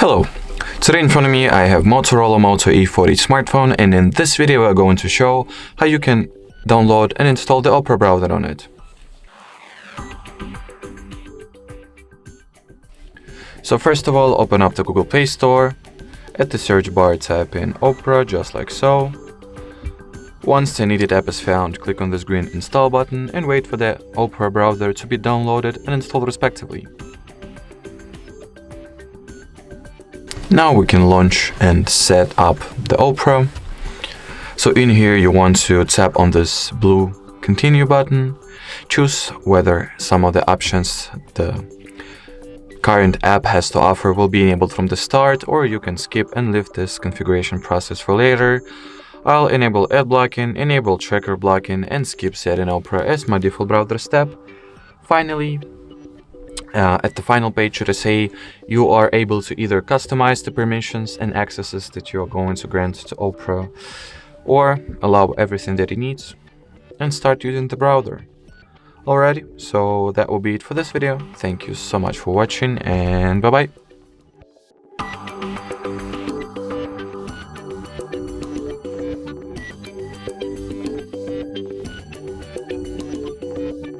Hello, today in front of me I have Motorola Moto E40 smartphone, and in this video I'm going to show how you can download and install the Opera browser on it. So first of all, open up the Google Play Store. At the search bar type in Opera, just like so. Once the needed app is found, click on this green install button and wait for the Opera browser to be downloaded and installed respectively. Now we can launch and set up the Opera. So in here you want to tap on this blue continue button, choose whether some of the options the current app has to offer will be enabled from the start, or you can skip and leave this configuration process for later. I'll enable ad blocking, enable tracker blocking, and skip setting Opera as my default browser step. Finally, at the final page, should I say, you are able to either customize the permissions and accesses that you're going to grant to Opera, or allow everything that it needs and start using the browser. Alrighty, so that will be it for this video. Thank you so much for watching, and bye bye.